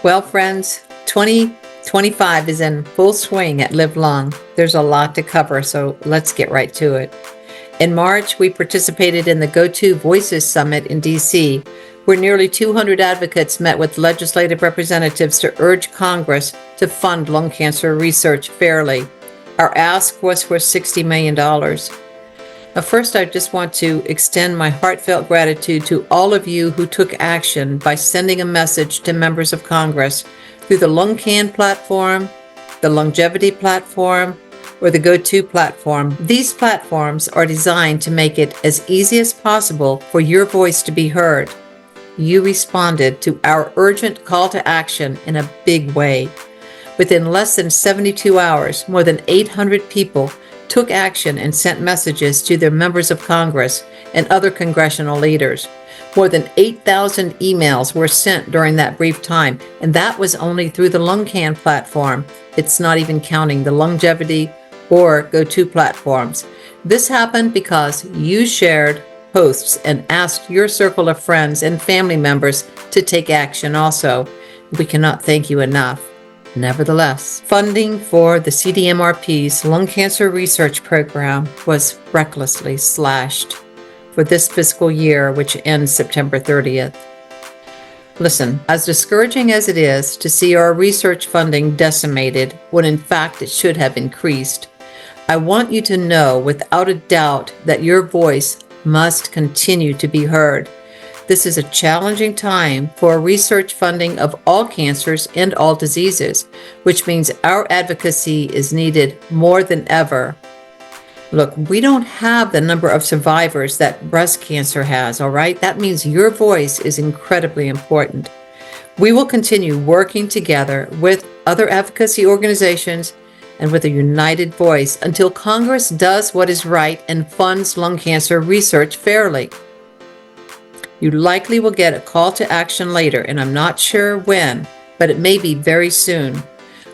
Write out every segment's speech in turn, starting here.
Well, friends, 2025 is in full swing at LiveLung. There's a lot to cover, so let's get right to it. In March, we participated in the Go-To Voices Summit in D.C., where nearly 200 advocates met with legislative representatives to urge Congress to fund lung cancer research fairly. Our ask was for $60 million. Now, first, I just want to extend my heartfelt gratitude to all of you who took action by sending a message to members of Congress through the LungCan platform, the Longevity platform, or the Go-To platform. These platforms are designed to make it as easy as possible for your voice to be heard. You responded to our urgent call to action in a big way. Within less than 72 hours, more than 800 people took action and sent messages to their members of Congress and other congressional leaders. More than 8,000 emails were sent during that brief time, and that was only through the LungCan platform. It's not even counting the Longevity or Go-To platforms. This happened because you shared posts and asked your circle of friends and family members to take action also. We cannot thank you enough. Nevertheless, funding for the CDMRP's lung cancer research program was recklessly slashed for this fiscal year, which ends September 30th. Listen, as discouraging as it is to see our research funding decimated when in fact it should have increased, I want you to know without a doubt that your voice must continue to be heard. This is a challenging time for research funding of all cancers and all diseases, which means our advocacy is needed more than ever. Look, we don't have the number of survivors that breast cancer has, all right? That means your voice is incredibly important. We will continue working together with other advocacy organizations and with a united voice until Congress does what is right and funds lung cancer research fairly. You likely will get a call to action later, and I'm not sure when, but it may be very soon.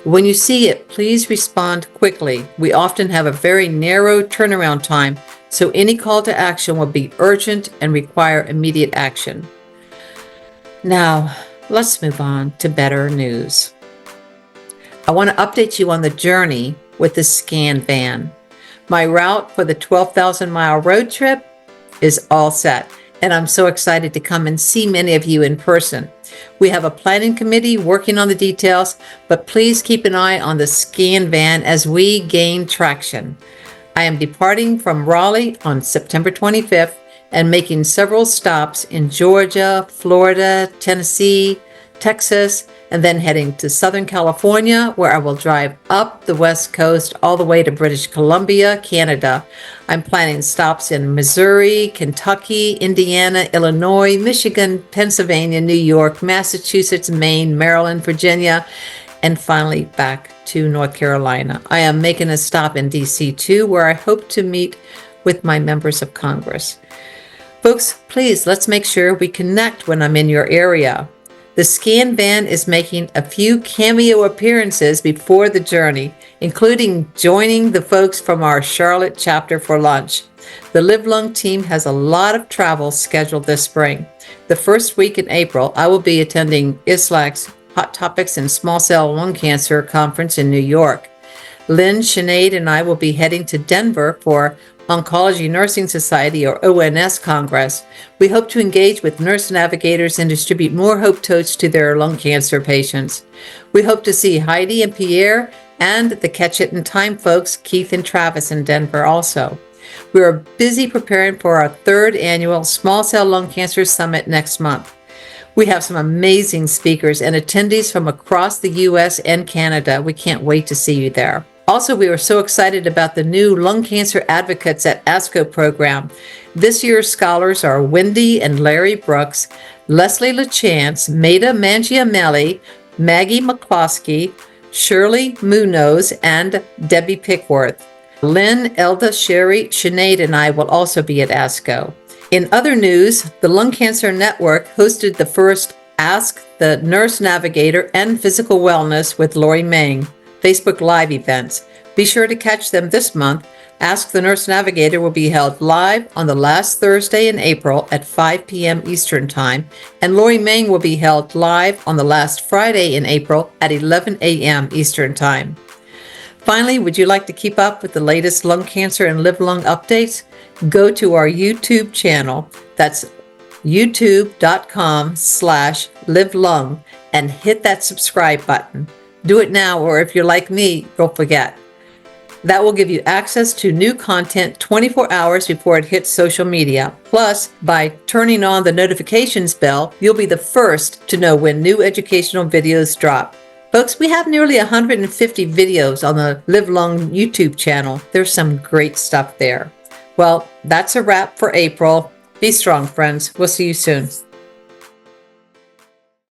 When you see it, please respond quickly. We often have a very narrow turnaround time, so any call to action will be urgent and require immediate action. Now, let's move on to better news. I want to update you on the journey with the Skan van. My route for the 12,000-mile road trip is all set, and I'm so excited to come and see many of you in person. We have a planning committee working on the details, but please keep an eye on the Skan van as we gain traction. I am departing from Raleigh on September 25th and making several stops in Georgia, Florida, Tennessee, Texas, and then heading to Southern California, where I will drive up the West Coast all the way to British Columbia, Canada. I'm planning stops in Missouri, Kentucky, Indiana, Illinois, Michigan, Pennsylvania, New York, Massachusetts, Maine, Maryland, Virginia, and finally back to North Carolina. I am making a stop in D.C. too, where I hope to meet with my members of Congress. Folks, please, let's make sure we connect when I'm in your area. The Skan van is making a few cameo appearances before the journey, including joining the folks from our Charlotte chapter for lunch. The LiveLung team has a lot of travel scheduled this spring. The first week in April, I will be attending ISLAC's Hot Topics in Small Cell Lung Cancer Conference in New York. Lynn, Sinead, and I will be heading to Denver for Oncology Nursing Society, or ONS Congress. We hope to engage with nurse navigators and distribute more hope totes to their lung cancer patients. We hope to see Heidi and Pierre and the Catch It in Time folks, Keith and Travis, in Denver also. We are busy preparing for our third annual Small Cell Lung Cancer Summit next month. We have some amazing speakers and attendees from across the U.S. and Canada. We can't wait to see you there. Also, we were so excited about the new Lung Cancer Advocates at ASCO program. This year's scholars are Wendy and Larry Brooks, Leslie LaChance, Maida Mangiamelli, Maggie McCloskey, Shirley Munoz, and Debbie Pickworth. Lynn, Elda, Sherry, Sinead, and I will also be at ASCO. In other news, the Lung Cancer Network hosted the first Ask the Nurse Navigator and Physical Wellness with Lori Mang Facebook Live events. Be sure to catch them this month. Ask the Nurse Navigator will be held live on the last Thursday in April at 5 p.m. Eastern Time, and Lori Mang will be held live on the last Friday in April at 11 a.m. Eastern Time. Finally, would you like to keep up with the latest lung cancer and LiveLung updates? Go to our YouTube channel. That's youtube.com/LiveLung and hit that subscribe button. Do it now, or if you're like me, you'll forget. That will give you access to new content 24 hours before it hits social media. Plus, by turning on the notifications bell, you'll be the first to know when new educational videos drop. Folks, we have nearly 150 videos on the LiveLung YouTube channel. There's some great stuff there. Well, that's a wrap for April. Be strong, friends. We'll see you soon.